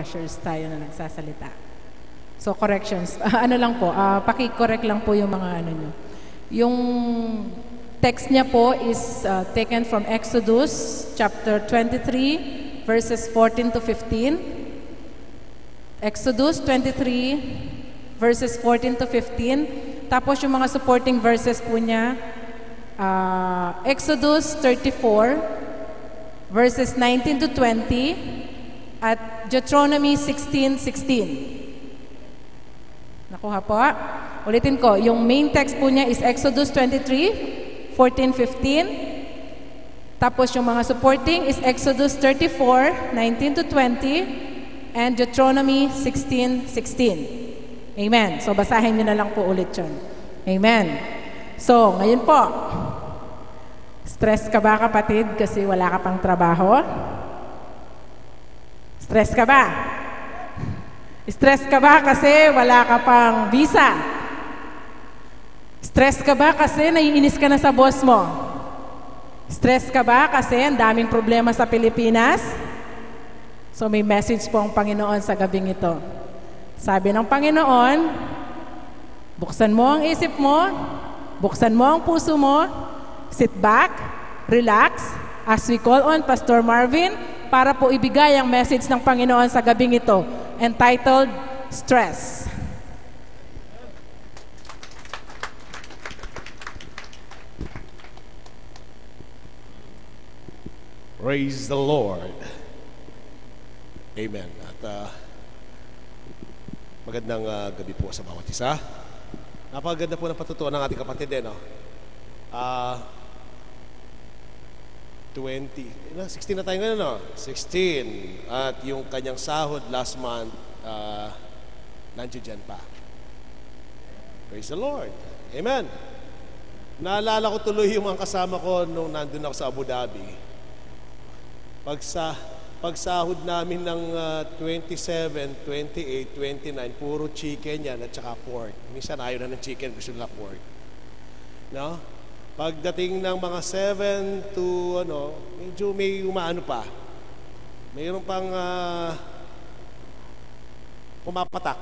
ushers tayo na nagsasalita. So corrections, ano lang po, paki-correct lang po yung mga ano nyo. Yung text niya po is taken from Exodus chapter 23 verses 14 to 15. Exodus 23 verses 14 to 15. Tapos yung mga supporting verses po niya, Exodus 34 verses 19 to 20 at Deuteronomy 16:16. Nakuha po. Ulitin ko, yung main text po niya is Exodus 23, 14, 15. Tapos yung mga supporting is Exodus 34, 19 to 20 and Deuteronomy 16, 16. Amen. So basahin niyo na lang po ulit yun. Amen. So, ngayon po, stress ka ba kapatid kasi wala ka pang trabaho? Stress ka ba? Stress ka ba kasi wala ka pang visa? Stress ka ba kasi naiinis ka na sa boss mo? Stress ka ba kasi ang daming problema sa Pilipinas? So may message po ang Panginoon sa gabing ito. Sabi ng Panginoon, buksan mo ang isip mo, buksan mo ang puso mo, sit back, relax, as we call on Pastor Marvin para po ibigay ang message ng Panginoon sa gabing ito, entitled Stress. Praise the Lord. Amen. At magandang gabi po sa bawat isa. Napakaganda po ng patutuan ng ating kapatid no? 16 na tayo ngayon, no? 16. At yung kanyang sahod last month, nandiyo dyan pa. Praise the Lord. Amen. Naalala ko tuloy yung mga kasama ko nung nandun ako sa Abu Dhabi. Pagsahod namin ng 27, 28, 29, puro chicken yan at saka pork. Minsan ayaw na ng chicken, gusto nila pork. No? Pagdating ng mga 7 to medyo may umaano pa. Mayroon pang pumapatak.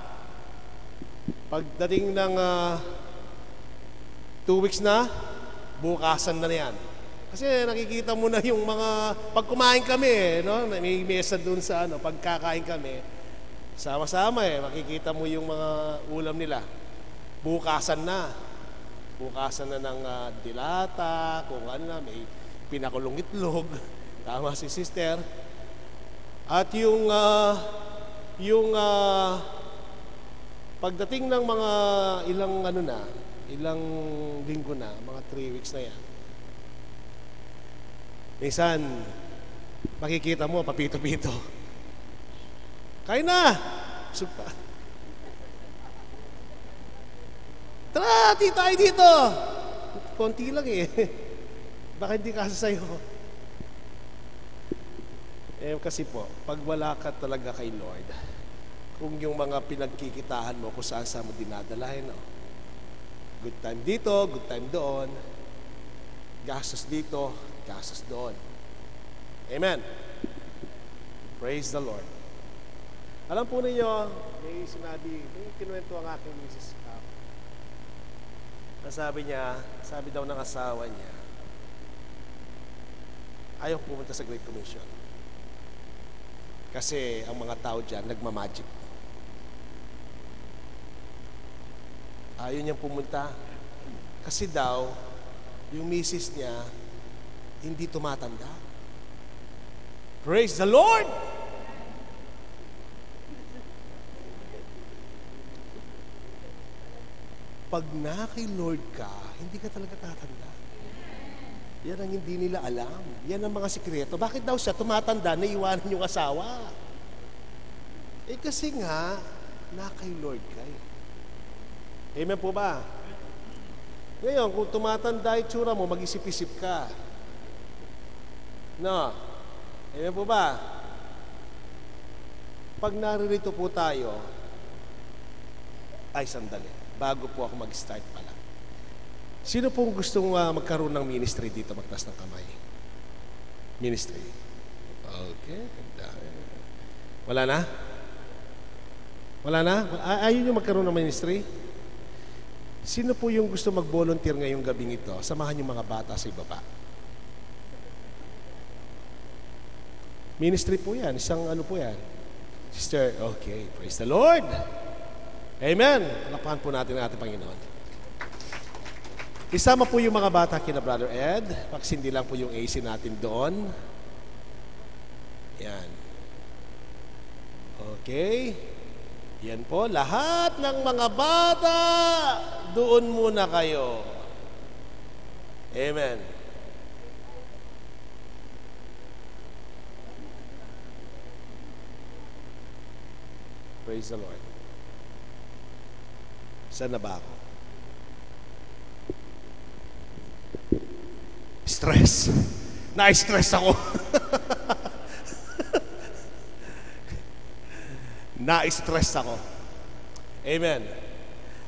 Pagdating ng 2 weeks na, bukasan na yan. Kasi nakikita mo na yung mga, pag kumain kami, no? May mesa dun sa pagkakain kami, sama-sama makikita mo yung mga ulam nila. Bukasan na. Bukasan na ng dilata, kung ano na, may pinakulong itlog. Tama si sister. At yung pagdating ng mga ilang linggo na, mga 3 weeks na yan. Minsan, makikita mo, papito-pito. Kain na! Supa. Tara, tayo dito. Konti lang Baka hindi kasi sa'yo. Kasi po, pag wala ka talaga kay Lord, kung yung mga pinagkikitahan mo, kung saan mo dinadalahin, good time dito, good time doon, gastos dito, gastos doon. Amen. Praise the Lord. Alam po ninyo, may kinuwento ang aking misis. Sabi daw ng asawa niya, ayaw pumunta sa Great Commission. Kasi ang mga tao dyan, nagmamagic. Ayaw niyang pumunta. Kasi daw, yung misis niya, hindi tumatanda. Praise the Lord! Pag na kay Lord ka, hindi ka talaga tatanda. Yan ang hindi nila alam. Yan ang mga sikreto. Bakit daw siya tumatanda, naiwanan yung asawa? Kasi nga, na kay Lord ka Amen po ba? Ngayon, kung tumatanda itsura mo, mag-isip-isip ka. No? Amen po ba? Pag naririto po tayo, ay sandali. Bago po ako mag-start pala. Sino pong gustong magkaroon ng ministry dito? Magtaas ng kamay. Ministry. Okay. Wala na? Wala na? Ayaw nyo magkaroon ng ministry? Sino po yung gusto mag-volunteer ngayong gabing ito? Samahan yung mga bata sa ibaba. Ministry po yan. Isang ano po yan. Sister, okay. Praise the Lord. Amen. Palakpakan po natin ang ating Panginoon. Isama po yung mga bata kina Brother Ed. Paksindi lang po yung AC natin doon. Yan. Okay. Yan po. Lahat ng mga bata, doon muna kayo. Amen. Praise the Lord. Saan na ba ako? Stress. Na-stress ako. Na-stress ako. Amen.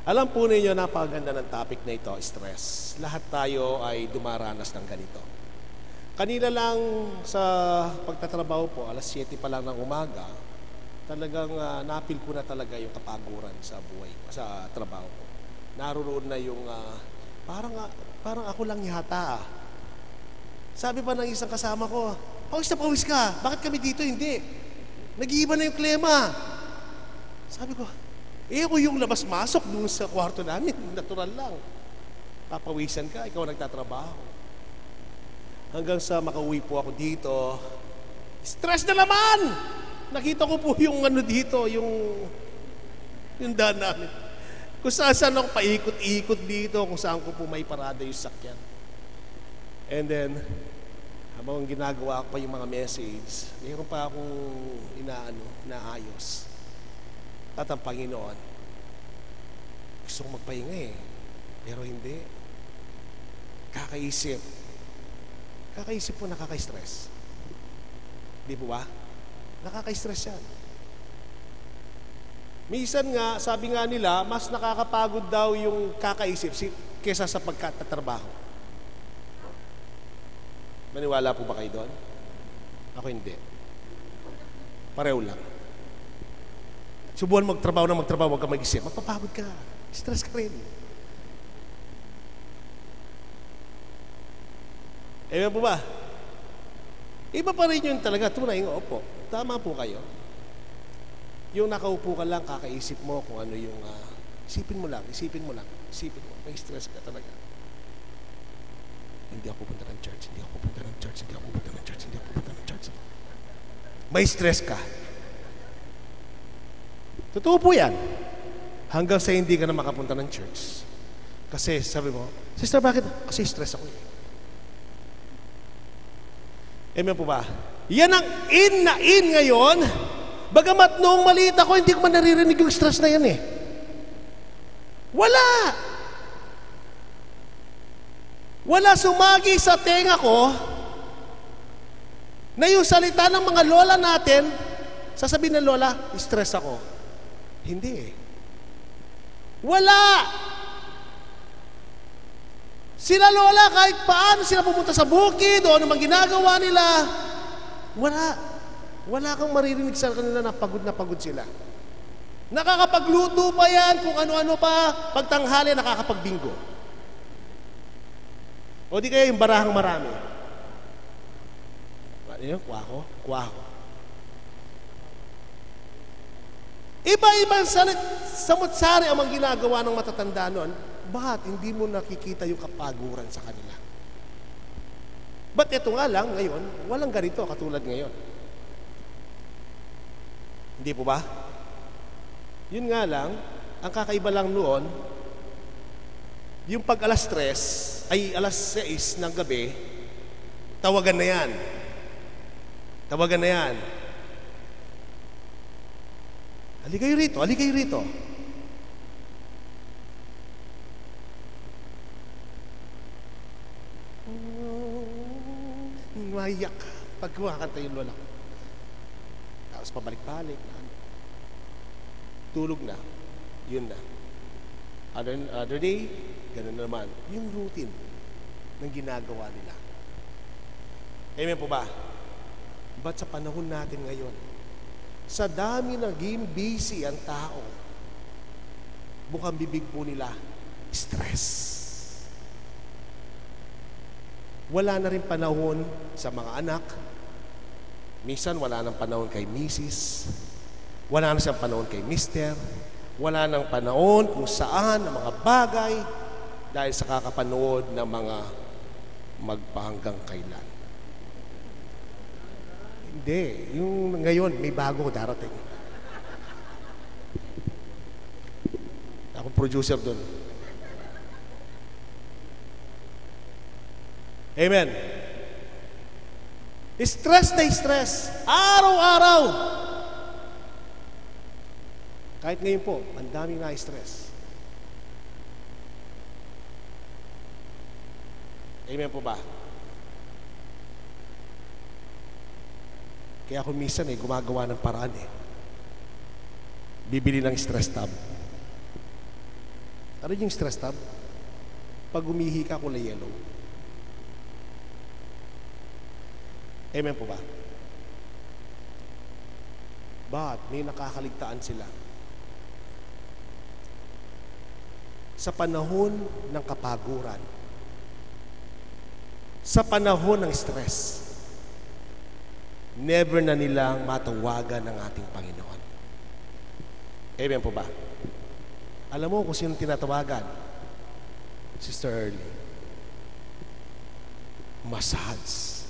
Alam po ninyo, napakaganda ng topic na ito, stress. Lahat tayo ay dumaranas ng ganito. Kanina lang sa pagtatrabaho po, alas 7 pa lang ng umaga, talagang napil ko na talaga yung kapaguran sa buhay ko, sa trabaho ko. Naroon na yung parang ako lang yata. Sabi pa ng isang kasama ko, pawis na pawis ka. Bakit kami dito hindi? Nag-iiba na yung klema. Sabi ko, ako yung labas-masok dun sa kwarto namin. Natural lang. Papawisan ka, ikaw nagtatrabaho. Hanggang sa makauwi po ako dito, stress na naman! Nakita ko po yung ano dito, yung daan namin. Kung saan ako paikot-ikot dito, kung saan ko po may parada yung sakyan. And then, habang ginagawa ko pa yung mga message, mayroon pa akong inaayos. At ang Panginoon, gusto kong magpahinga eh. Pero hindi. Kakaisip. Kakaisip po nakaka-stress. Di po ba? Nakaka-stress yan. Minsan nga, sabi nga nila, mas nakakapagod daw yung kakaisip kesa sa pagkatatrabaho. Maniwala po ba kayo doon? Ako hindi. Pareho lang. Subuhan magtrabaho, huwag ka mag-isip. Magpapagod ka. Stress ka rin. Ewan po ba? Iba pa rin yun talaga. Tunay nga, opo. Tama po kayo. Yung nakaupo ka lang, kakaisip mo kung ano yung... isipin mo lang. May stress ka talaga. Hindi ako pupunta ng church. May stress ka. Totoo po yan. Hanggang sa hindi ka na makapunta ng church. Kasi sabi mo, sister, bakit? Kasi stress ako eh. Amen po ba? Yan ang in na in ngayon. Bagamat noong maliit ako, hindi ko man naririnig yung stress na yan eh. Wala sumagi sa tenga ko na yung salita ng mga lola natin, sasabihin ng lola, stress ako. Hindi eh. Wala! Sila lola, kahit paano sila pumunta sa bukid o ano mang ginagawa nila, wala kang maririnig sa kanila na pagod sila. Nakakapagluto pa yan, kung ano-ano pa, pagtanghali nakakapagbingo. O di kaya yung barahang marami. Ano yun? Kwako. Iba-ibang samot-sari ang mga ginagawa ng matatanda noon. Bakit hindi mo nakikita yung kapaguran sa kanila? Ba't ito nga lang ngayon, walang ganito katulad ngayon? Hindi po ba? Yun nga lang, ang kakaiba lang noon, yung pag alas 6 ng gabi, tawagan na yan. Halika kayo rito. Mayak. Pag kumakanta yung lola. Tapos pabalik-balik. Tulog na. Yun na. Other day, ganun naman. Yung routine ng ginagawa nila. Amen po ba? Ba't sa panahon natin ngayon, Sa dami naging busy ang tao, bukang bibig po nila, stress. Wala na rin panahon sa mga anak. Minsan wala nang panahon kay misis. Wala na siyang panahon kay mister. Wala nang panahon kung saan ang mga bagay dahil sa kakapanood ng mga magpahanggang kailan. Hindi. Yung ngayon, may bago darating. Akong producer doon. Amen. Stress na stress. Araw-araw. Kahit ngayon po, ang daming na-stress. Amen po ba? Kaya ako minsan gumagawa ng paraan Bibili ng stress tab. Ano yung stress tab? Pag umihi ka, kulay yellow. Amen po ba? But may nakakaligtaan sila. Sa panahon ng kapaguran, sa panahon ng stress, never na nilang matawagan ng ating Panginoon. Amen po ba? Alam mo kung sino tinatawagan? Sister Early. Massage.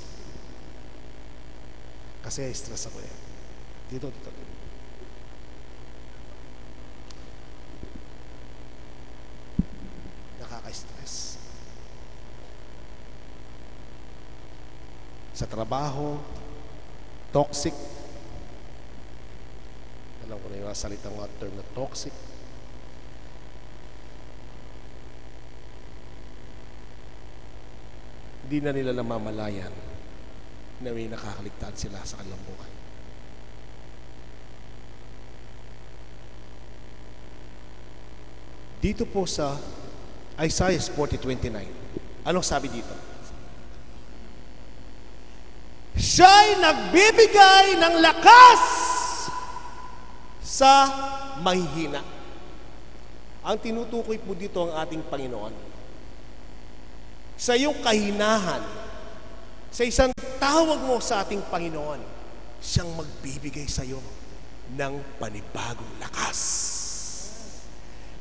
Kasi stress ako Dito. Nakaka-stress. Sa trabaho, toxic. Alam ko na yung salitang term na toxic. Hindi na nila namamalayan na may nakakaligtaan sila sa kanilang buhay. Dito po sa Isaiah 40:29, anong sabi dito? Siya'y nagbibigay ng lakas sa mahihina. Ang tinutukoy po dito ang ating Panginoon. Sa iyong kahinahan, sa isang tawag mo sa ating Panginoon, siyang magbibigay sa iyo ng panibagong lakas.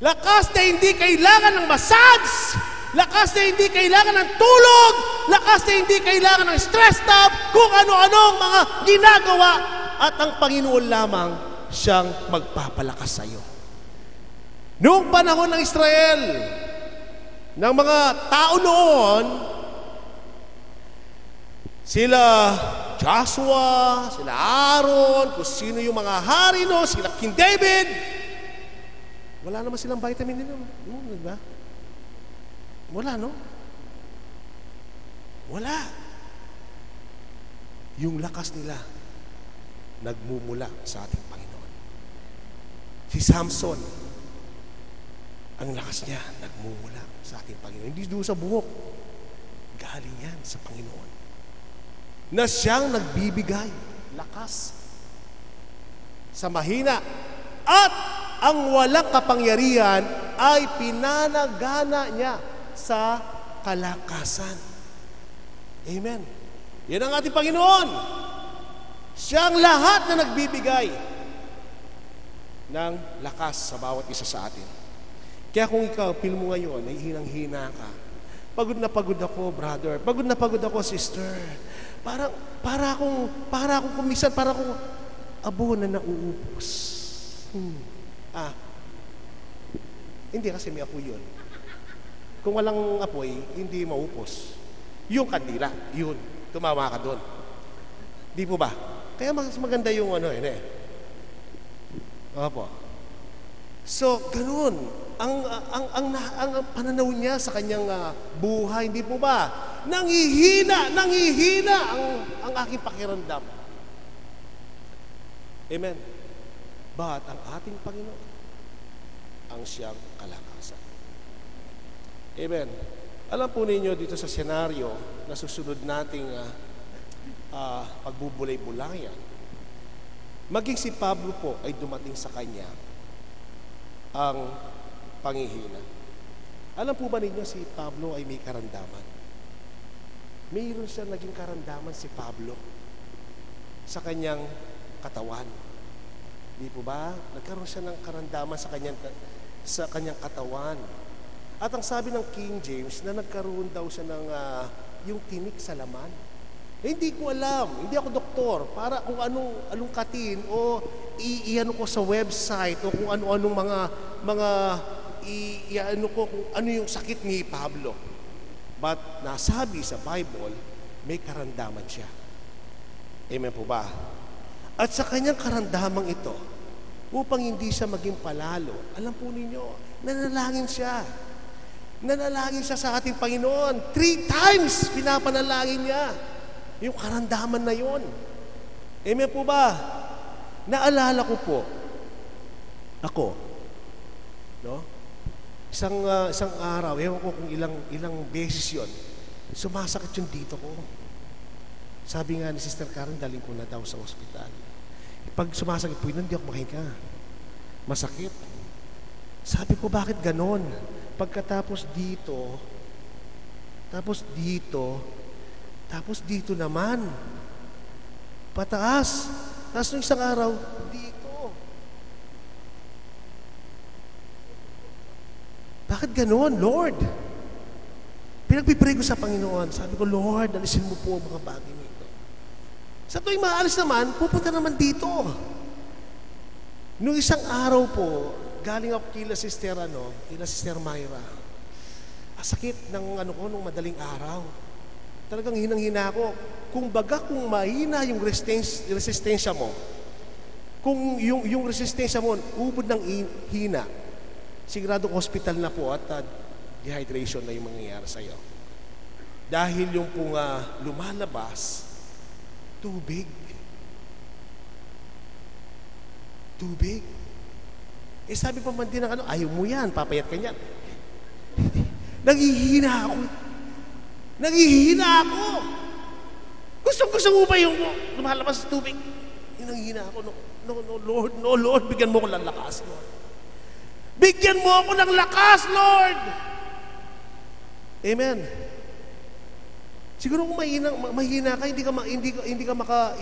Lakas na hindi kailangan ng massage, lakas na hindi kailangan ng tulog, lakas na hindi kailangan ng stress tab, kung ano-ano ang mga ginagawa, at ang Panginoon lamang siyang magpapalakas sa iyo. Noong panahon ng Israel, ng mga tao noon, sila Joshua, sila Aaron, kung sino yung mga hari no, sila King David, wala naman silang vitamin nila. Diba? Wala, no? Wala. Yung lakas nila, nagmumula sa ating Panginoon. Si Samson, ang lakas niya, nagmumula sa ating Panginoon. Hindi doon sa buhok. Galing yan sa Panginoon. Na siyang nagbibigay lakas sa mahina, at ang walang kapangyarihan ay pinanagana niya sa kalakasan. Amen. Yan ang ating Panginoon. Siyang lahat na nagbibigay ng lakas sa bawat isa sa atin. Kaya kung ikaw, feel mo ngayon, nahihinang-hina ka, pagod na pagod ako, brother. Pagod na pagod ako, sister. Para akong kumisan, para akong abo na nauupos. Hindi kasi may apoy yun. Kung walang apoy, hindi maupos. Yung kandila, yun. Tumawa ka doon. Di po ba? Kaya mas maganda yung Opo. So, ganun. Ang pananaw niya sa kanyang buhay, hindi po ba? Nanghihina ang aking pakiramdam. Amen. But ang ating Panginoon, ang siyang kalakasan. Amen. Alam po ninyo dito sa senaryo na susunod nating pagbubulay-bulayan, Maging si Pablo po ay dumating sa kanya ang panghihina. Alam po ba ninyo si Pablo ay may karamdaman? Mayroon siya naging karamdaman si Pablo sa kanyang katawan. Di po ba? Nagkaroon siya ng karamdaman sa kanyang katawan. At ang sabi ng King James na nagkaroon daw siya ng yung tinik sa laman. Hindi ko alam, hindi ako doktor, para kung anong katin o iano ko sa website o kung ano-anong mga iano ko kung ano yung sakit ni Pablo. But nasabi sa Bible, may karamdaman siya. Amen po ba? At sa kanyang karamdamang ito, upang hindi siya maging palalo, alam po ninyo, nanalangin siya. Nanalangin siya sa ating Panginoon. 3 times pinapanalangin niya yung karamdaman na yon. Amen po ba? Naalala ko po, ako, no? Isang araw, ewan ko kung ilang beses yon, sumasakit yung dito ko. Sabi nga ni Sister Karen, daling ko na daw sa ospital. Pag sumasakit po yun, hindi ako makahinga. Masakit. Sabi ko, bakit ganon? Pagkatapos dito, tapos dito naman. Pataas. Tapos nung isang araw, dito. Bakit ganon, Lord? Pinagpipray ko sa Panginoon. Sabi ko, Lord, alisin mo po ang mga bagay nito. Sa tuwing maalis naman, pupunta naman dito. Nung isang araw po, galing ako kila Sister Myra. Sakit ng nung madaling araw. Talagang hinang-hina ako. Kung mahina yung resistensya mo, kung yung resistensya mo, ubod ng hina, sigurado hospital na po at dehydration na yung mangyayari sa'yo. Dahil yung pong lumalabas, tubig. Sabi pa man din ng ayaw mo yan, papayat ka niyan. Naghihina ako. Gusto mo ba yung lumalabas sa tubig? Nanghihina ako. No, Lord, bigyan mo ko ng lakas, Lord. Bigyan mo ako ng lakas, Lord! Amen. Siguro kung mahina ka, hindi ka maka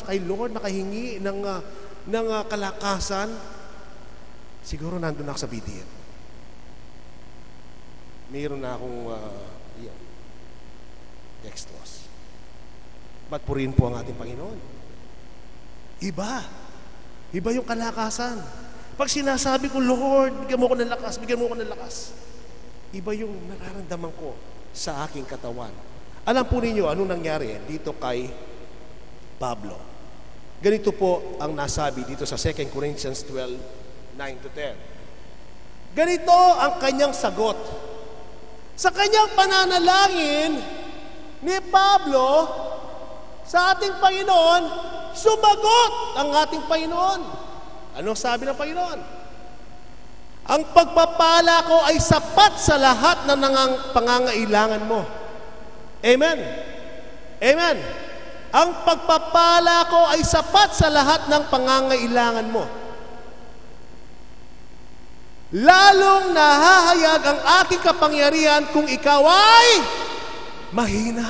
kay Lord, makahingi ng kalakasan, siguro nandun ako sa BDN. Mayroon na akong dextrose. Ba't purihin po ang ating Panginoon? Iba yung kalakasan. Pag sinasabi ko, Lord, bigyan mo ko ng lakas, iba yung nararamdaman ko sa aking katawan. Alam po ninyo, anong nangyari dito kay Pablo? Ganito po ang nasabi dito sa 2 Corinthians 12, 9-10. Ganito ang kanyang sagot. Sa kanyang pananalangin ni Pablo sa ating Panginoon, sumagot ang ating Panginoon. Anong sabi ng Panginoon? Ang pagpapala ko ay sapat sa lahat ng pangangailangan mo. Amen. Amen. Ang pagpapala ko ay sapat sa lahat ng pangangailangan mo. Lalong nahahayag ang aking kapangyarihan kung ikaw ay mahina.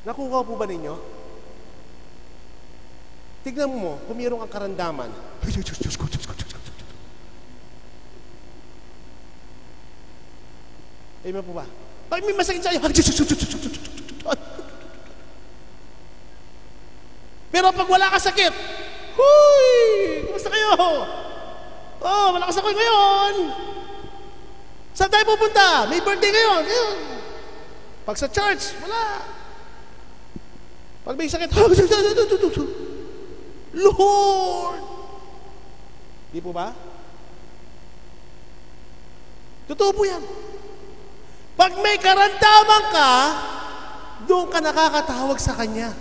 Nakuha po ba ninyo? Tignan mo, kung mayroong kang karamdaman. Amen po ba? Pag may masakit sa'yo, pero pag wala ka sakit, huy! Kumusta kayo? Oh, malakas ako ngayon. Saan tayo pupunta? May birthday ngayon. Pag sa church, wala. Pag may sakit, Lord! Di po ba? Totoo po yan. Pag may karamdaman ka, doon ka nakakatawag sa Kanya.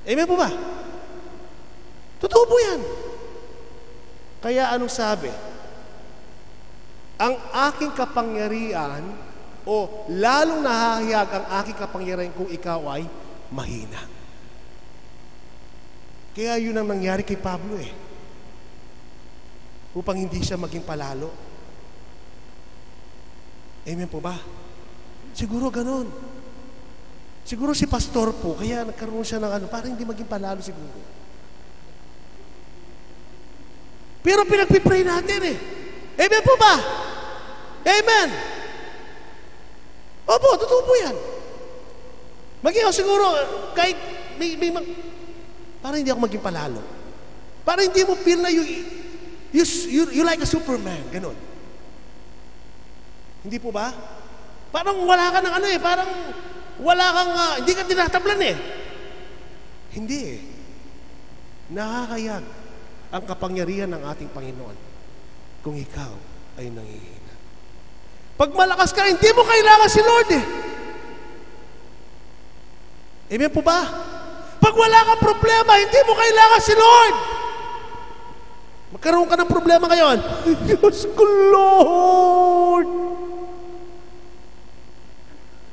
Amen po ba? Totoo po yan. Kaya anong sabi? Ang aking kapangyarihan o lalong nahahayag ang aking kapangyarihan kung ikaw ay mahina. Kaya yun ang nangyari kay Pablo eh. Upang hindi siya maging palalo. Amen po ba? Siguro ganon. Siguro si pastor po, kaya nagkaroon siya ng parang hindi maging palalo siguro. Pero pinagpipray natin eh. Amen po ba? Amen. Opo, totoo po yan. Maging ako siguro, kahit parang hindi ako maging palalo. Parang hindi mo feel na you like a Superman. Ganon. Hindi po ba? Parang wala ka ng parang wala kang, hindi ka tinatablan eh. Hindi eh. Nakakayag ang kapangyarihan ng ating Panginoon kung ikaw ay nangihina. Pag malakas ka, hindi mo kailangan si Lord eh. Amen po ba? Pag wala kang problema, hindi mo kailangan si Lord. Magkaroon ka ng problema ngayon. Diyos ko, Lord.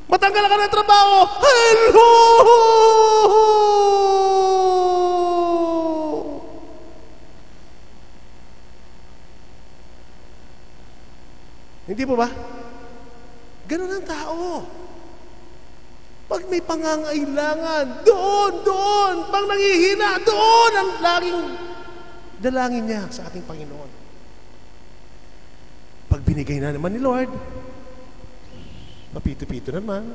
Matanggal ka ng trabaho. Hello! Hindi po ba? Ganun ang tao. Pag may pangangailangan, doon. Pag nangihina, doon ang laging dalangin niya sa ating Panginoon. Pag binigay na naman ni Lord, mapito-pito naman.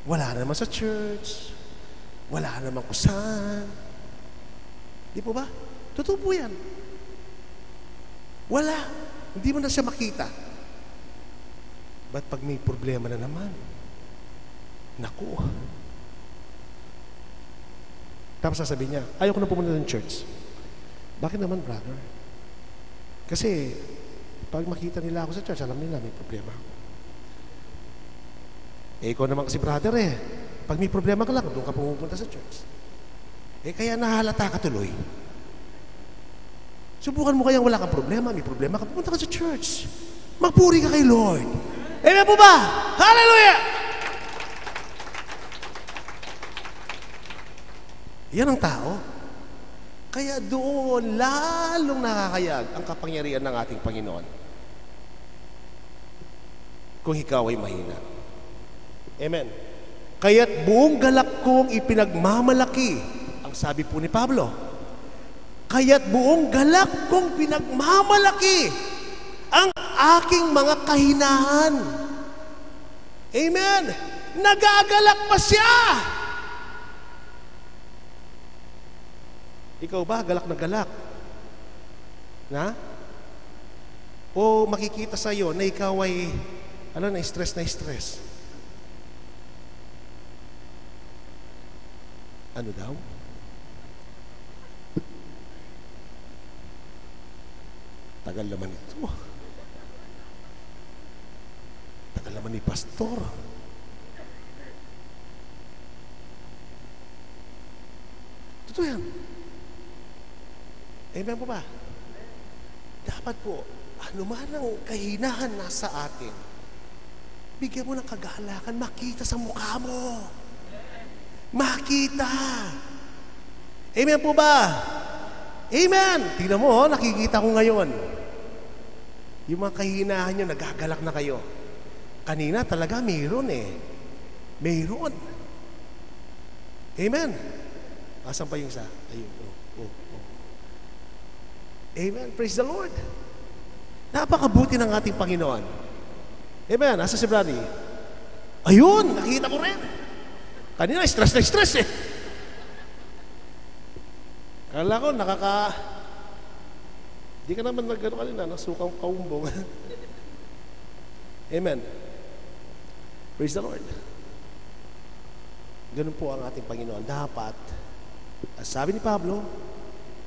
Wala naman sa church. Wala naman kung saan. Di po ba? Totoo po yan. Wala. Hindi mo na siya makita. Ba't pag may problema na naman? Naku. Tapos sasabihin niya, ayaw ko na pumunta ng church. Bakit naman, brother? Kasi, pag makita nila ako sa church, alam nila may problema ako. Ikaw naman kasi, brother pag may problema ka lang, doon ka pumunta sa church. Kaya nahalata ka tuloy. Subukan mo kayang wala kang problema, may problema ka, pumunta ka sa church. Magpuri ka kay Lord. Amen po ba? Hallelujah! Yan ang tao. Kaya doon, lalong nakakayag ang kapangyarihan ng ating Panginoon. Kung ikaw ay mahina. Amen. Kaya't buong galak kong ipinagmamalaki, ang sabi po ni Pablo, kaya't buong galak kong pinagmamalaki ang aking mga kahinahan. Amen. Nagagalak pa siya. Ikaw ba, galak na galak? Na? O makikita sa iyo na ikaw ay, na stress na stress? Ano daw? Tagal naman ito. Tagal naman ni pastor. Totoo yan. Amen po ba? Dapat po, ano man ang kahinahan nasa atin, bigyan mo ng kagalakan, makita sa mukha mo. Makita. Amen po ba? Amen. Tingnan mo, nakikita ko ngayon. Yung mga kahinahan nyo, nagagalak na kayo. Kanina talaga mayroon Mayroon. Amen. Asan pa yung isa? Ayun. Amen. Praise the Lord. Napakabuti ng ating Panginoon. Amen. Asa si Brady? Ayun, nakita ko rin. Kanina, stress na stress Kala ko, di ka naman nagano kanina, nasukang kaumbong. Amen. Praise the Lord. Ganun po ang ating Panginoon. Dapat, sabi ni Pablo,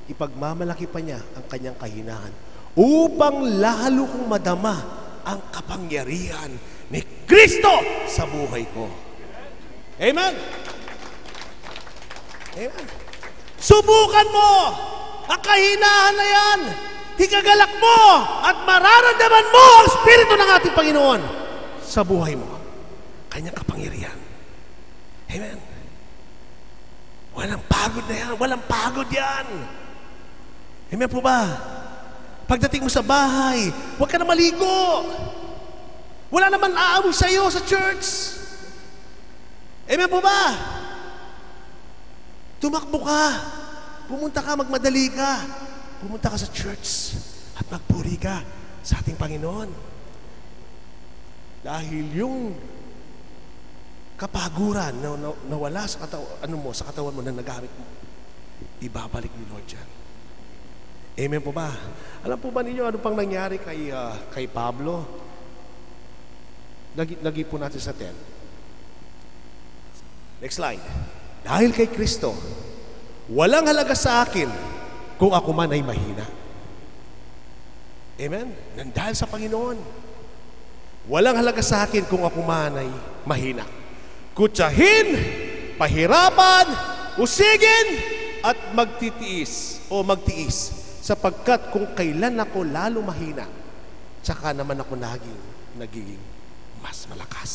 ipagmamalaki pa niya ang kanyang kahinahan upang lalo kong madama ang kapangyarihan ni Kristo sa buhay ko. Amen. Amen. Subukan mo ang kahinahan na yan. Higagalak mo at mararamdaman mo ang Espiritu ng ating Panginoon sa buhay mo. Kanyang kapangyarihan. Amen. Walang pagod na yan. Walang pagod yan. Amen po ba? Pagdating mo sa bahay, huwag ka na maligo. Wala naman aamoy sa'yo sa church. Amen po ba? Tumakbo ka. Pumunta ka, magmadali ka. Pumunta ka sa church at magpuri ka sa ating Panginoon. Dahil yung kapaguran na wala sa sa katawan mo na nagamit mo, ibabalik ni Lord yan. Amen po ba? Alam po ba ninyo ano pang nangyari kay Pablo? Lagi po natin sa 10. Next slide. Dahil kay Kristo, walang halaga sa akin kung ako man ay mahina. Amen? Dahil sa Panginoon, walang halaga sa akin kung ako man ay mahina. Kutsahin, pahirapan, usigin, at magtiis, sapagkat kung kailan ako lalo mahina, tsaka naman ako nagiging mas malakas.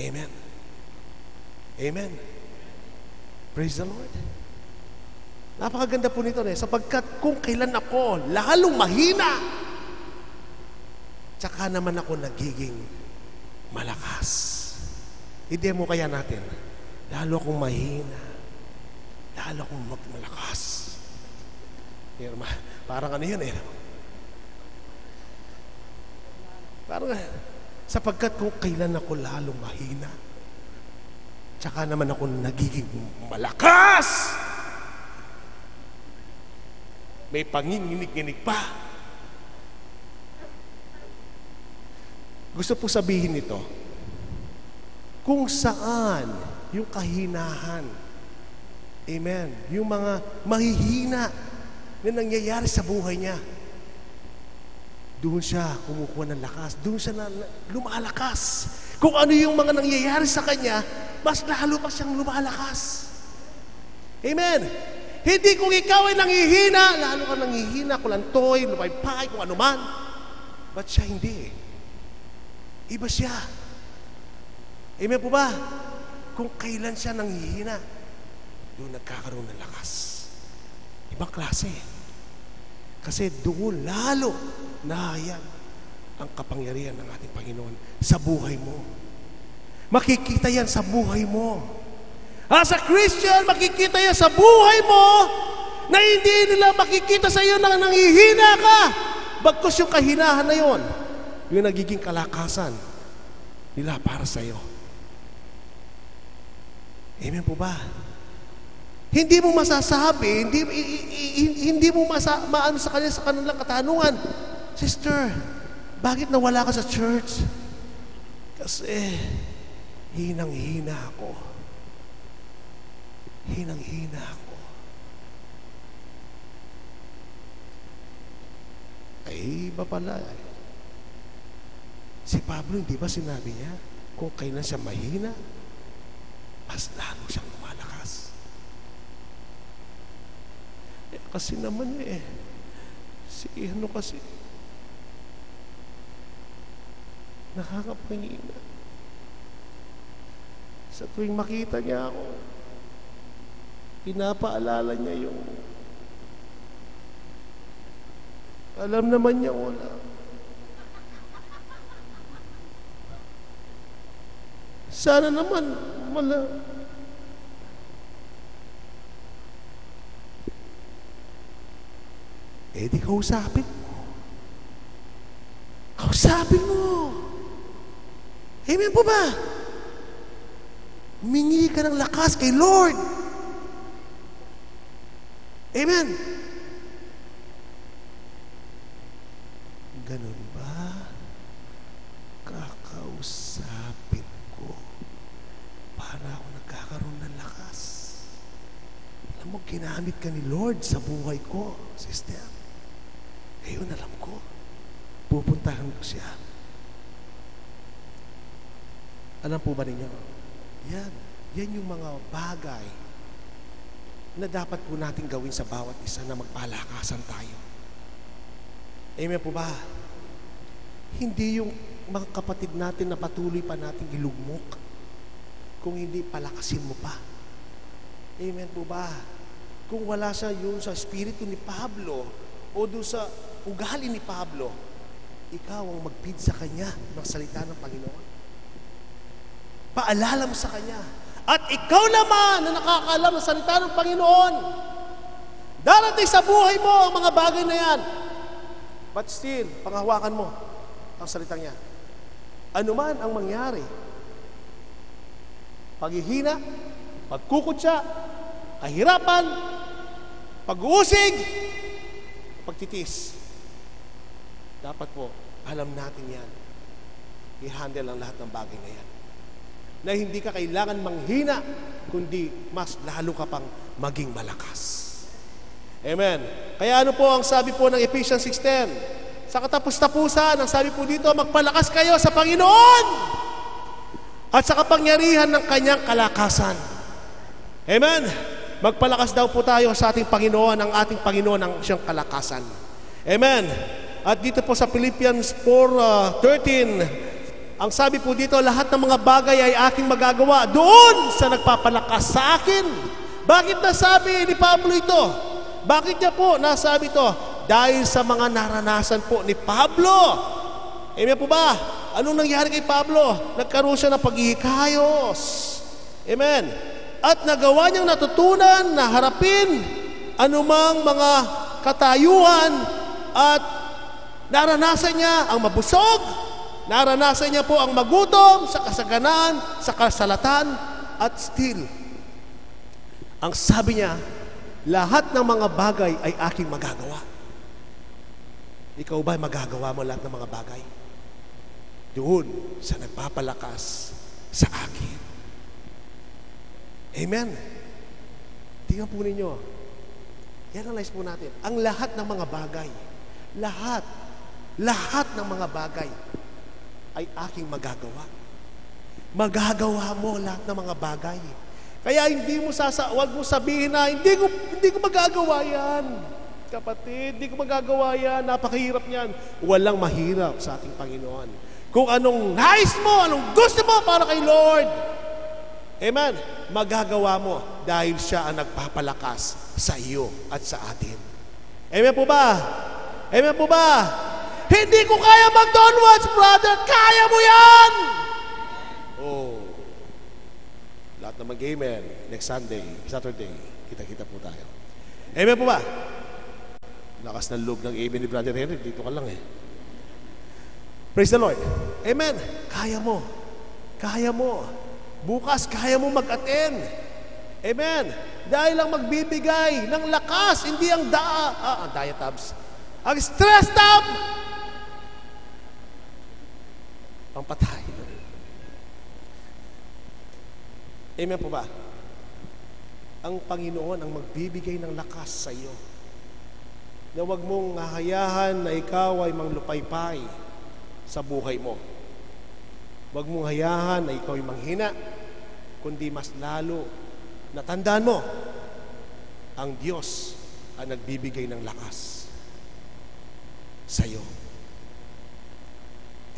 Amen. Amen. Praise the Lord. Napakaganda po nito sapagkat kung kailan ako lalong mahina, tsaka naman ako nagiging malakas. I-demo kaya natin, lalo akong mahina, lalo akong malakas. Parang ano yun Parang, sapagkat kung kailan ako lalong mahina, tsaka naman ako nagiging malakas. May panginginig-nginig pa. Gusto po sabihin nito, kung saan yung kahinahan, amen, yung mga mahihina na nangyayari sa buhay niya, doon siya kumukuha ng lakas, doon siya lumalakas. Kung ano yung mga nangyayari sa kanya, mas lalo pa siyang lumalakas. Amen. Hindi kung ikaw ay nanghihina, lalo ka nanghihina, kulantoy, lumay-pay, kung ano man. Ba't siya hindi? Iba siya. Amen po ba? Kung kailan siya nanghihina, doon nagkakaroon ng lakas. Ibang klase. Kasi doon lalo nahayag ang kapangyarihan ng ating Panginoon sa buhay mo. Makikita yan sa buhay mo. As a Christian, makikita yan sa buhay mo na hindi nila makikita sa iyo na nanghihina ka. Bagkus yung kahinahan na yon, yung nagiging kalakasan nila para sa iyo. Amen po ba? Hindi mo masasabi, hindi mo maano sa kanila sa kanilang katanungan, Sister, bakit nawala ka sa church? Kasi hinang-hina ako. Hinang-hina ako. Ay, iba pala. Si Pablo, hindi ba sinabi niya, kung kailan siya mahina, mas lalo siyang lumalakas. Kasi naman kasi nakakapangina. Sa tuwing makita niya ako, pinapaalala niya yung alam naman niya wala. Sana naman wala. Di kausapin mo. Kausapin mo. Amen po ba? Humingi ka ng lakas kay Lord. Amen. Ganun ba? Kakausapin ko para ako nagkakaroon ng lakas. Alam mo, ginamit ka ni Lord sa buhay ko, sister. Ngayon alam ko, pupuntahan ko siya. Alam po ba ninyo? Yan yung mga bagay na dapat po natin gawin sa bawat isa na magpalakasan tayo. Amen po ba? Hindi yung mga kapatid natin na patuloy pa natin ilugmok, kung hindi palakasin mo pa. Amen po ba? Kung wala siya yun sa espiritu ni Pablo o doon sa ugali ni Pablo, ikaw ang magpid sa kanya ng salita ng Panginoon. Paalala mo sa kanya. At ikaw naman na nakakaalam ng salita ng Panginoon, darating sa buhay mo ang mga bagay na yan. But still, panghawakan mo ang salitang niya. Ano man ang mangyari, paghihina, pagkukutsa, kahirapan, pag-uusig, pagtitis. Dapat po, alam natin yan. I-handle ang lahat ng bagay na yan. Na hindi ka kailangan manghina, kundi mas lalo ka pang maging malakas. Amen. Kaya ano po ang sabi po ng Ephesians 6:10? Sa katapus-tapusan, ang sabi po dito, magpalakas kayo sa Panginoon at sa kapangyarihan ng kanyang kalakasan. Amen. Magpalakas daw po tayo sa ating Panginoon, ang ating Panginoon ang siyang kalakasan. Amen. At dito po sa Philippians 4:13, ang sabi po dito, lahat ng mga bagay ay aking magagawa doon sa nagpapalakas sa akin. Bakit nasabi ni Pablo ito? Bakit niya po nasabi ito? Dahil sa mga naranasan po ni Pablo. Amen po ba? Anong nangyari kay Pablo? Nagkaroon siya ng paghihikayos. Amen. At nagawa niyang natutunan na harapin anumang mga katayuan at naranasan niya ang mabusog, naranasan niya po ang magutom sa kasaganan, sa kasalatan, at still, ang sabi niya, lahat ng mga bagay ay aking magagawa. Ikaw ba magagawa mo lahat ng mga bagay? Doon sa nagpapalakas sa akin. Amen. Tingnan po ninyo. I-analyze po natin. Ang lahat ng mga bagay, lahat ng mga bagay ay aking magagawa. Magagawa mo lahat ng mga bagay. Kaya wag mo sabihin na, hindi ko magagawa yan. Kapatid, hindi ko magagawa yan. Napakahirap niyan. Walang mahirap sa ating Panginoon. Kung anong nais mo, anong gusto mo para kay Lord. Amen. Magagawa mo dahil siya ang nagpapalakas sa iyo at sa atin. Amen po ba? Amen po ba? Hindi ko kaya mag-downwards, brother. Kaya mo yan! Oh. Lahat na mag-amen. Next Saturday, kita-kita po tayo. Amen po ba? Lakas ng loob ng amen ni Brother Henry. Dito ka lang eh. Praise the Lord. Amen. Kaya mo. Kaya mo. Bukas, kaya mo mag-attend. Amen. Dahil lang magbibigay ng lakas, hindi ang diatabs. Ang stress tab, pampatay. Amen po ba? Ang Panginoon ang magbibigay ng lakas sa iyo. Na huwag mong hahayahan na ikaw ay manglupaypay sa buhay mo. Huwag mong hayahan na ikaw ay manghina, kundi mas lalo na tandaan mo, ang Diyos ang nagbibigay ng lakas sa iyo.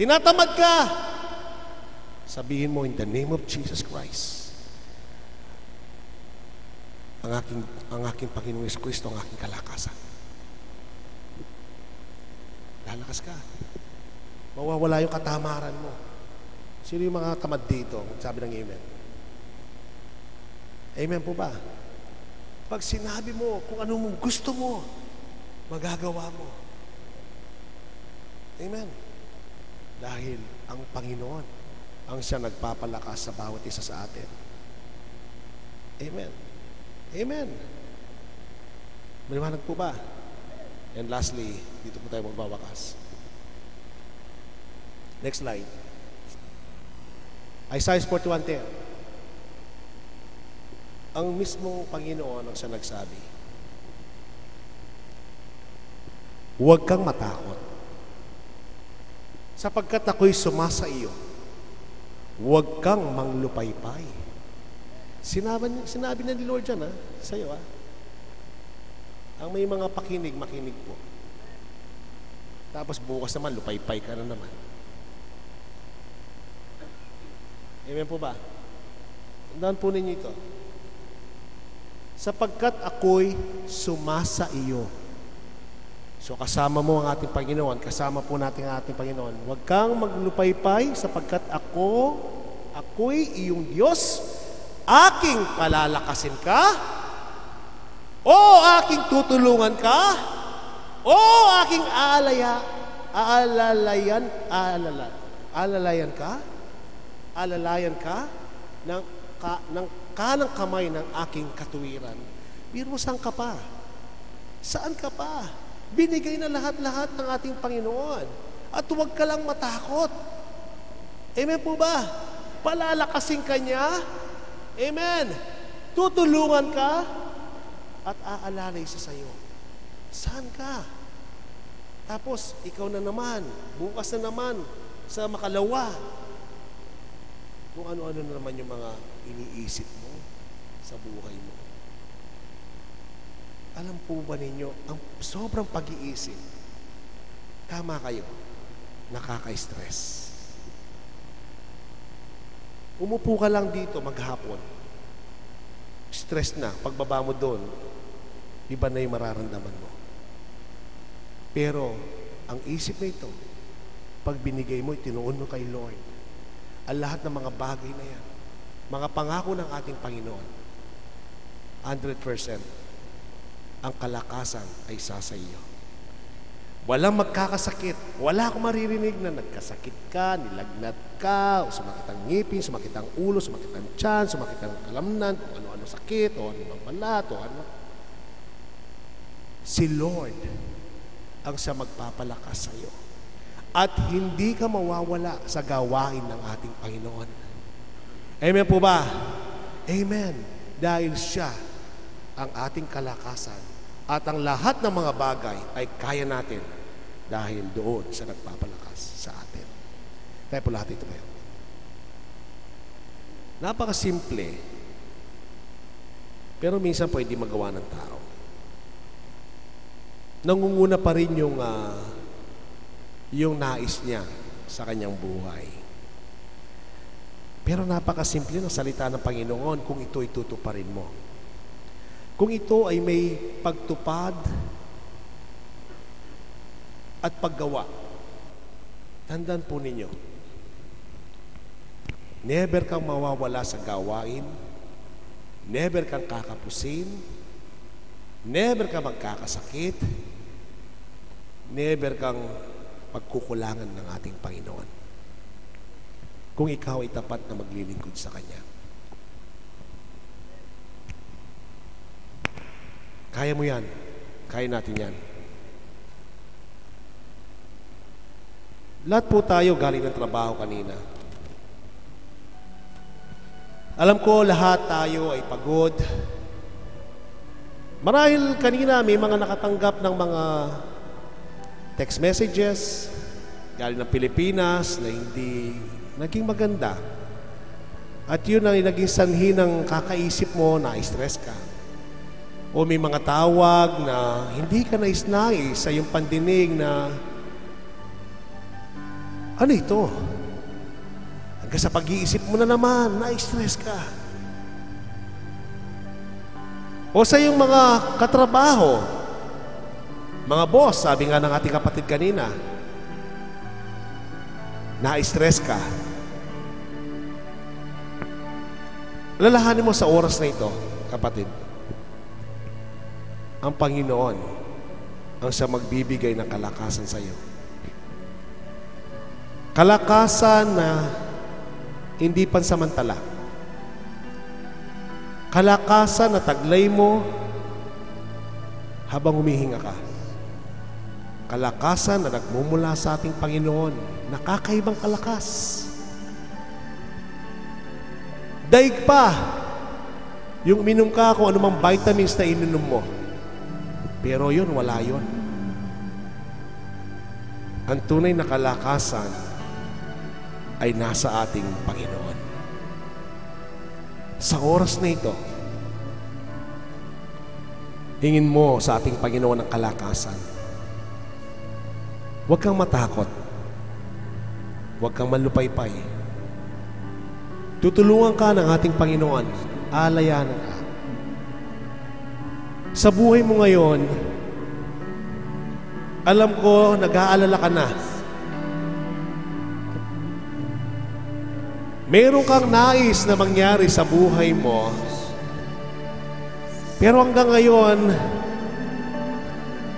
Tinatamad ka, sabihin mo, in the name of Jesus Christ, ang aking Panginoong Yesu Cristo ang aking kalakasan. Lalakas ka. Mawawala yung katamaran mo. Sino yung mga tamad dito? Sabi ng amen. Amen po ba? Pag sinabi mo kung ano mong gusto mo, magagawa mo. Amen. Dahil ang Panginoon ang siya nagpapalakas sa bawat isa sa atin. Amen. Amen. Maliwanag po ba? And lastly, dito po tayo magbawakas. Next slide. Isaiah 41:10. Ang mismong Panginoon ang siya nagsabi, huwag kang matakot, sapagkat ako'y sumasa iyo. Huwag kang manglupaypay. Sinabi na ni Lord dyan, sa iyo, Ang may mga makinig po. Tapos bukas naman, lupaypay ka na naman. Amen po ba? Tandaan po ninyo ito. sapagkat ako'y sumasa iyo. So kasama mo ang ating Panginoon, kasama po natin ang ating Panginoon. Huwag kang maglupaypay sapagkat ako'y iyong Diyos, aking palalakasin ka, o aking tutulungan ka, o aking alalayan ka ng kanang kamay ng aking katuwiran. Biro, saan ka pa? Saan ka pa? Binigay na lahat-lahat ng ating Panginoon. At huwag ka lang matakot. Amen po ba? Palalakasin ka niya. Amen. Tutulungan ka at aalalay siya sa'yo. Saan ka? Tapos, ikaw na naman, bukas na naman, sa makalawa, kung ano-ano na naman yung mga iniisip mo sa buhay mo. Alam po ba ninyo, ang sobrang pag-iisip, tama kayo, nakaka-stress. Umupo ka lang dito maghapon, stress na, pagbaba mo doon, iba na yung mararamdaman mo. Pero, ang isip na ito, pag binigay mo, itinuon mo kay Lord, ang lahat ng mga bagay na yan, mga pangako ng ating Panginoon, 100%, ang kalakasan ay sa iyo. Walang magkakasakit. Wala akong maririnig na nagkasakit ka, nilagnat ka, o sumakit ang ngipin, sumakit ang ulo, sumakit ang tiyan, sumakit ang kalamnan, kung ano-ano sakit, o ano bang balat, o ano. Si Lord ang siya magpapalakas sa iyo. At hindi ka mawawala sa gawain ng ating Panginoon. Amen po ba? Amen. Dahil siya ang ating kalakasan. At ang lahat ng mga bagay ay kaya natin dahil doon sa nagpapalakas sa atin. Tayo po lahat ito ngayon. Napakasimple, pero minsan po hindi magawa ng tao. Nangunguna pa rin yung nais niya sa kanyang buhay. Pero napakasimple ng salita ng Panginoon kung ito itutuparin mo. Kung ito ay may pagtupad at paggawa, tandaan po ninyo, never kang mawawala sa gawain, never kang kakapusin, never kang magkakasakit, never kang pagkukulangan ng ating Panginoon. Kung ikaw ay tapat na maglilingkod sa Kanya. Kaya mo yan. Kaya natin yan. Lahat po tayo galing ng trabaho kanina. Alam ko lahat tayo ay pagod. Marahil kanina may mga nakatanggap ng mga text messages galing ng Pilipinas na hindi naging maganda. At yun ang naging sanhi ng kakaisip mo na stress ka. O may mga tawag na hindi ka nais-nais sa iyong pandinig na ano ito? Hanggang sa pag-iisip mo na naman, na-stress ka. O sa iyong mga katrabaho, mga boss, sabi nga ng ating kapatid kanina, na-stress ka. Lalahanin mo sa oras na ito, kapatid. Ang Panginoon ang siya magbibigay ng kalakasan sa iyo. Kalakasan na hindi pansamantala. Kalakasan na taglay mo habang humihinga ka. Kalakasan na nagmumula sa ating Panginoon, nakakaibang kalakas. Daig pa yung uminom ka kung anumang vitamins na ininom mo. Pero yun, wala yun. Ang tunay na kalakasan ay nasa ating Panginoon. Sa oras na ito, hingin mo sa ating Panginoon ang kalakasan. Huwag kang matakot. Huwag kang malupaypay. Tutulungan ka ng ating Panginoon. Alayanan ka. Sa buhay mo ngayon, alam ko, nag-aalala ka na. Meron kang nais na mangyari sa buhay mo, pero hanggang ngayon,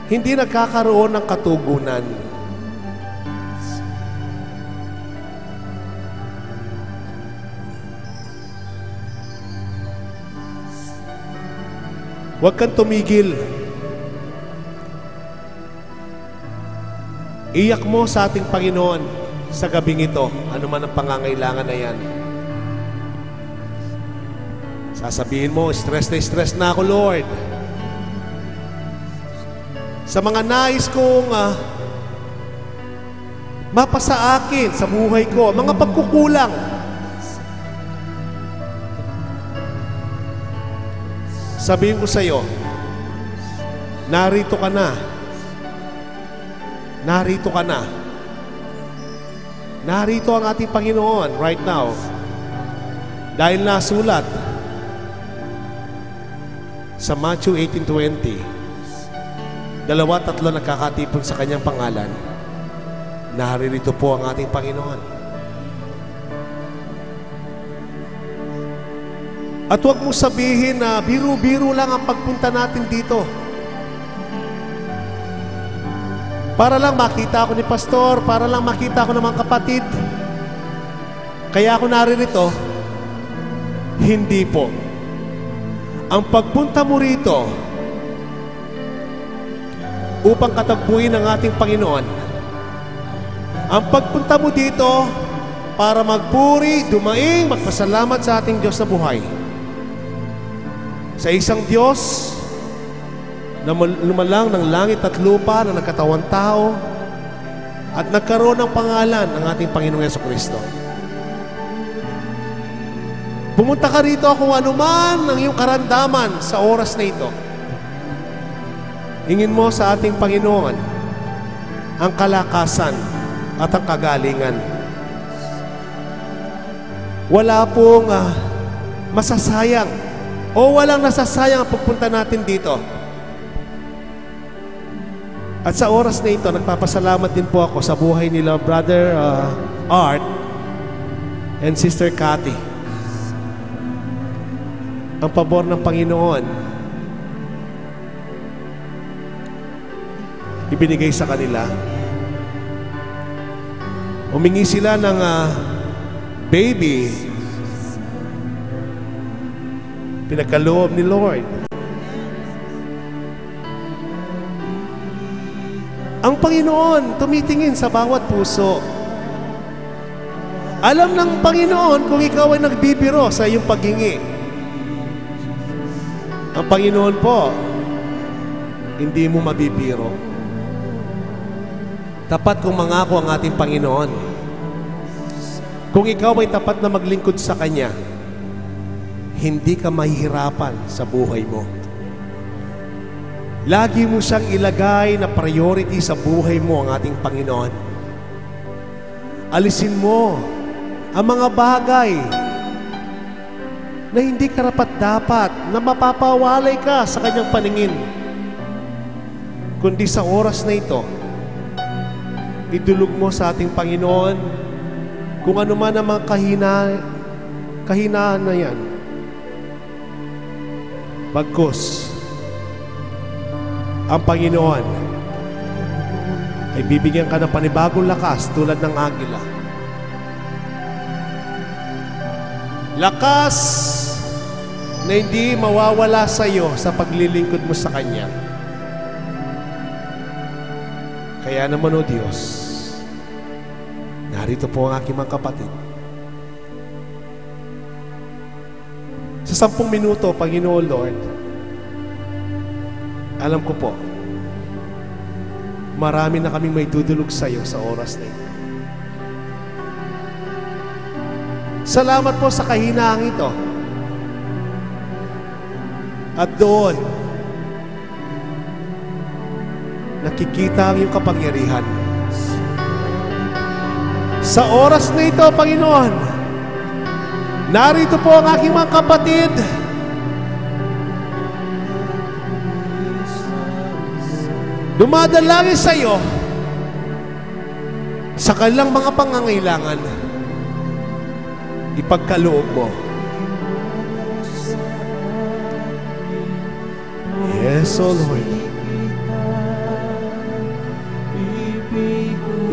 hindi nagkakaroon ng katugunan. Huwag kang tumigil. Iyak mo sa ating Panginoon sa gabing ito, ano man ang pangangailangan na yan. Sasabihin mo, stress na ako, Lord. Sa mga nais kong mapasa akin sa buhay ko, mga pagkukulang. Sabihin ko sa iyo, narito ka na. Narito ka na. Narito ang ating Panginoon right now. Dahil nasulat sa Matthew 18:20, 2-3 nagkakatipon sa kanyang pangalan. Naririto po ang ating Panginoon. At huwag mo sabihin na biro-biro lang ang pagpunta natin dito. Para lang makita ako ni Pastor, para lang makita ako ng mga kapatid. Kaya ako naririto. Hindi po. Ang pagpunta mo rito upang katagpuin ang ating Panginoon. Ang pagpunta mo dito para magpuri, dumaing, magpasalamat sa ating Diyos na buhay. Sa isang Diyos na lumalang ng langit at lupa na nagkatawang tao at nagkaroon ng pangalan ng ating Panginoong Jesucristo. Pumunta ka rito kung anuman ang iyong karamdaman sa oras na ito. Hingin mo sa ating Panginoon ang kalakasan at ang kagalingan. Wala pong masasayang o walang nasasayang ang pagpunta natin dito. At sa oras na ito, nagpapasalamat din po ako sa buhay nila Brother Art and Sister Cathy. Ang pabor ng Panginoon ibinigay sa kanila. Humingi sila ng baby. Pinagkaloob ni Lord. Ang Panginoon tumitingin sa bawat puso. Alam ng Panginoon kung ikaw ay nagbibiro sa iyong paghingi. Ang Panginoon po, hindi mo mabibiro. Tapat kung mangako ang ating Panginoon. Kung ikaw ay tapat na maglingkod sa Kanya, hindi ka mahihirapan sa buhay mo. Lagi mo siyang ilagay na priority sa buhay mo ang ating Panginoon. Alisin mo ang mga bagay na hindi karapat-dapat na mapapawalay ka sa Kanyang paningin. Kundi sa oras na ito, idulog mo sa ating Panginoon kung ano man ang mga kahinaan na yan. Bagkus, ang Panginoon ay bibigyan ka ng panibagong lakas tulad ng agila. Lakas na hindi mawawala sa iyo sa paglilingkod mo sa Kanya. Kaya naman, O Diyos, narito po ang aking mga kapatid. Sa 10 minuto, Panginoon Lord, alam ko po, marami na kaming may dudulog sa iyo sa oras na ito. Salamat po sa kahinaang ito. At doon, nakikita ang iyong kapangyarihan. Sa oras na ito, Panginoon, narito po ang aking mga kapatid. dumadalangin sa iyo sa kanilang mga pangangailangan, ipagkaloob mo. Yes, O Lord.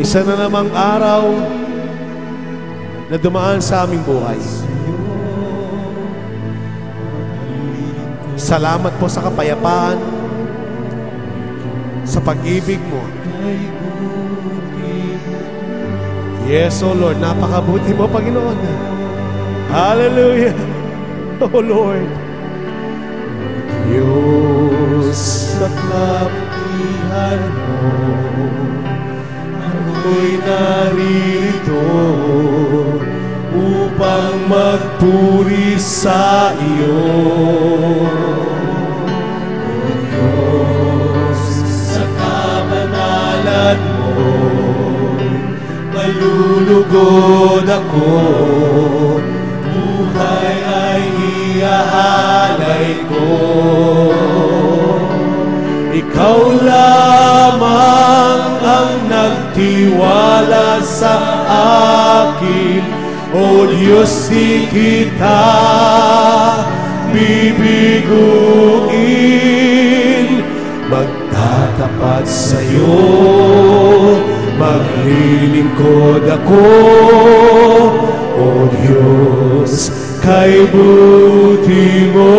Isa na namang araw na dumaan sa aming buhay. Salamat po sa kapayapaan, sa pag-ibig mo. Yes, O Lord, napakabuti mo, Panginoon. Hallelujah, O Lord. Diyos sa kabutihan mo, ako'y naririto upang magpuri sa iyo. O Diyos, sa kabanalan mo, malulugod ako, buhay ay iaalay ko. Ikaw lamang ang nagtiwala sa akin, O Diyos, di kita bibiguin. Magtatapat sa'yo, maglilingkod ako, O Diyos, kay buti mo.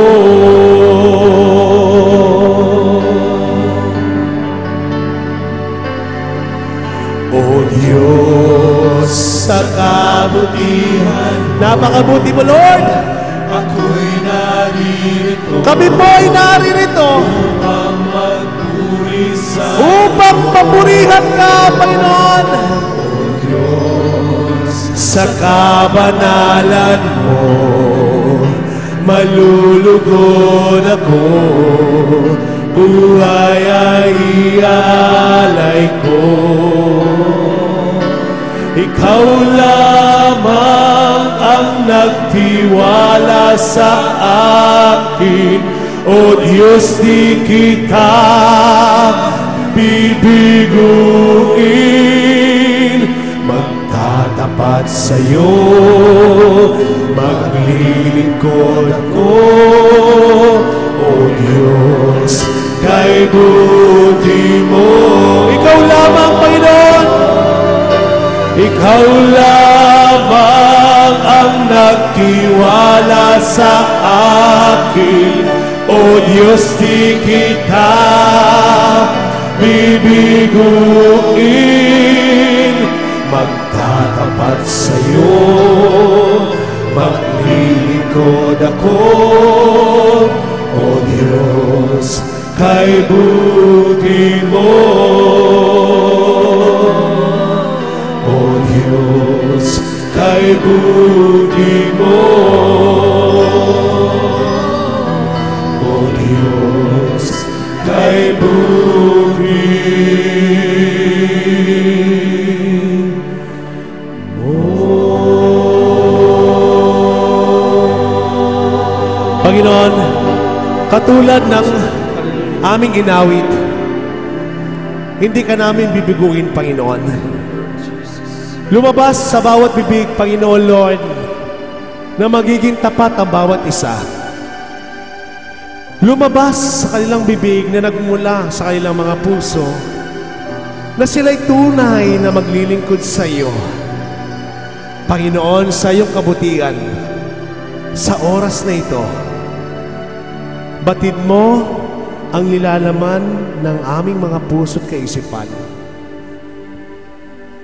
O Diyos, sa kabutihan, napakabuti mo, Lord. Ako'y naririto, kami po'y naririto upang magpuri sa upang papurihan ka, Panginoon. O Diyos, sa kabanalan mo, malulugod ako, buhay ay iaalay ko. Ikaw lamang ang nagtiwala sa akin, O Diyos, di kita bibiguin. Magtatapat sa'yo, maglilingkod ako, O Diyos, kay buti mo. Ikaw lamang, Panginoon. Ikaw lamang ang nagtiwala sa akin, O Diyos, di kita bibiguin. Magtatapat sa'yo, maglilingkod ako, O Diyos, kay buti mo. O Diyos, kay buti mo. O Diyos, kay buti mo. Panginoon, katulad ng aming inawit, hindi ka namin bibiguin, Panginoon. Lumabas sa bawat bibig, Panginoon Lord, na magiging tapat ang bawat isa. Lumabas sa kanilang bibig na nagmula sa kanilang mga puso, na sila'y tunay na maglilingkod sa iyo. Panginoon, sa iyong kabutihan, sa oras na ito, batid mo ang nilalaman ng aming mga puso't kaisipan.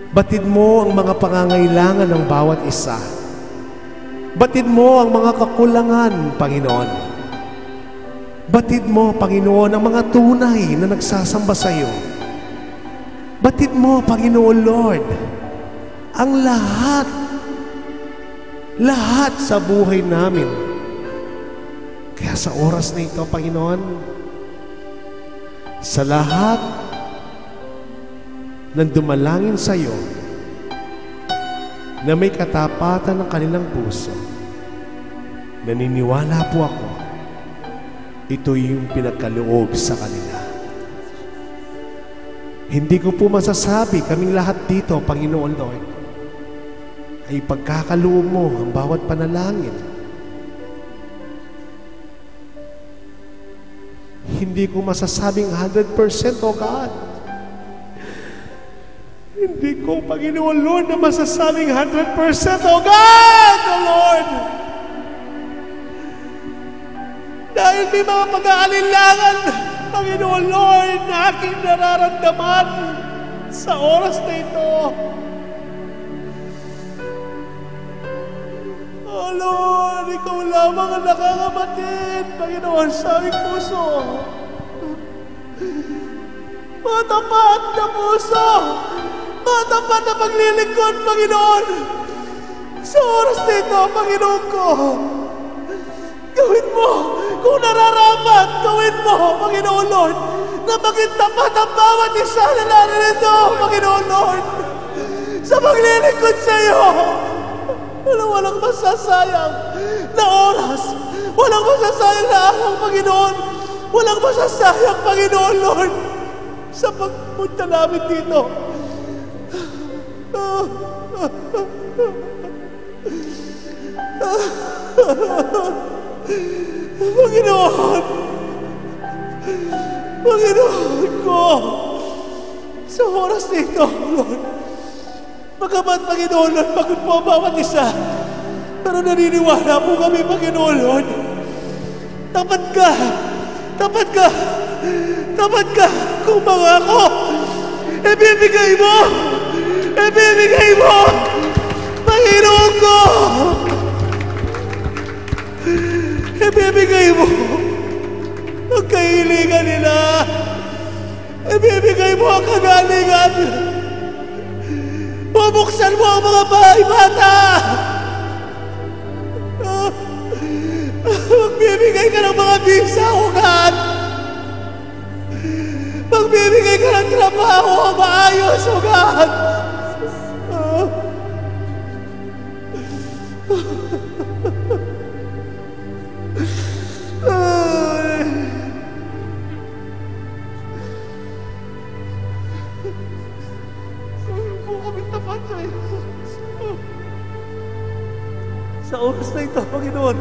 Batid mo ang mga pangangailangan ng bawat isa. Batid mo ang mga kakulangan, Panginoon. Batid mo, Panginoon, ang mga tunay na nagsasamba sa iyo. Batid mo, Panginoon Lord, ang lahat sa buhay namin. Kaya sa oras na ito, Panginoon, sa lahat ng dumalangin sa iyo na may katapatan ng kanilang puso, naniniwala po ako, ito yung pinagkaloob sa kanila. Hindi ko po masasabi kaming lahat dito, Panginoon Lord, ay pagkakaloob mo ang bawat panalangin. Hindi ko masasabing 100%, O God. Hindi ko, Panginoon Lord, na masasabing 100%, O God, O Lord. Dahil may mga pag-aalinlangan, Panginoon Lord, na aking nararamdaman sa oras na ito. Oh Lord, Ikaw lamang ang nakakabatid, Panginoon, sa aming puso. Matapat na puso, matapat na paglilingkod, Panginoon, sa oras na ito, Panginoon ko. Gawin mo kung nararapat, gawin mo, Panginoon Lord, na maging tapat ang bawat isa na naririto, Panginoon Lord, sa paglilingkod sa iyo. Walang masasayang na oras, walang masasayang na araw, Panginoon, walang masasayang, Panginoon Lord, sa pagpunta namin dito. Panginoon, Panginoon ko, sa oras na ito, Lord, bagamat, Panginoon Lord, pagod po ang bawat isa, pero naniniwala po kami, Panginoon Lord, tapat ka, tapat ka, tapat ka, kung mangako, ibibigay mo, Panginoon ko, ibibigay mo ang kahilingan nila, ibibigay mo ang kagalingan, bubuksan mo ang mga bahay-bata, magbibigay ka ng mga bisa, O God, magbibigay ka ng trabaho maayos, O God. Sa oras na ito, Panginoon,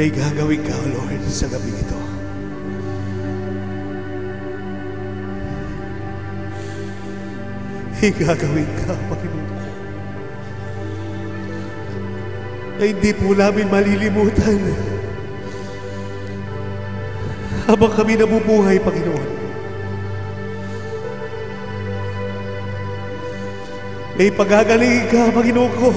may gagawin ka, O Lord, sa gabi ito. May gagawin ka, Panginoon, na hindi po namin malilimutan habang kami nabubuhay, Panginoon. May pagagaling ka, Panginoon ko.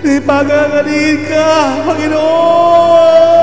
May pagagaling ka, Panginoon!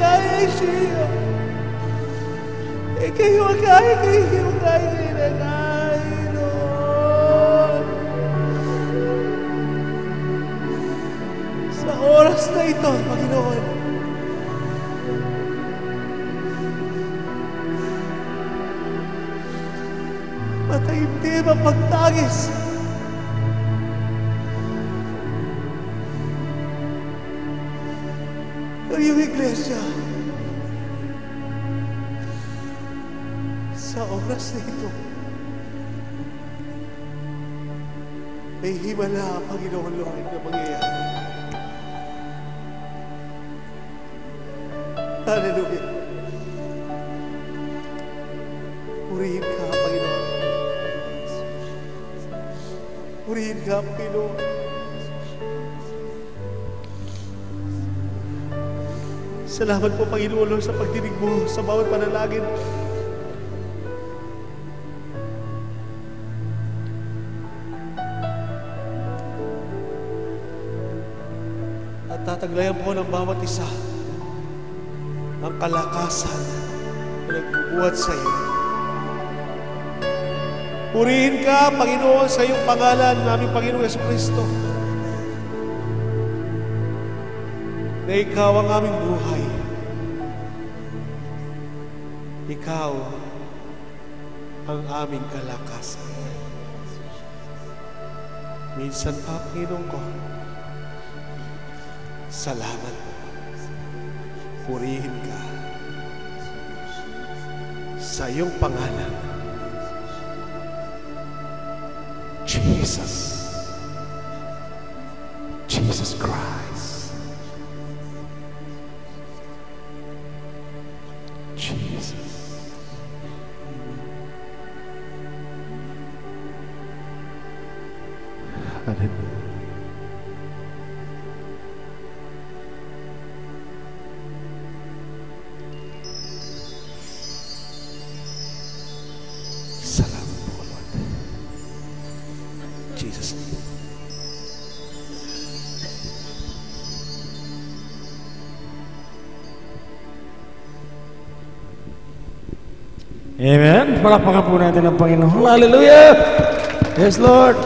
Kaya siya. Hiwagay, Lord. Sa oras na ito, Panginoon, mataimtim ang pagtagis ng iyong iglesia. Sa oras na ito, may himala ang Panginoon Lord na mangyayari. Hallelujah. Purihin ka, Panginoon. Purihin ka, Panginoon. Salamat po, Panginoon Lord, sa pagdinig mo sa bawat panalangin. At tataglayan po ng bawat isa ang kalakasan na nagbubuhat sa iyo. Purihin ka, Panginoon, sa iyong pangalan namin, Panginoon Jesucristo, na ikaw ang aming buhay. Ikaw ang aming kalakasan. Minsan pa, Panginoon ko, salamat. Purihin ka sa iyong pangalan, Jesus. Jesus Christ. Jesus. Hallelujah. Salamat po, Lord. Jesus' name. Amen. Palakpakan po natin ang Panginoon. Hallelujah! Yes, Lord.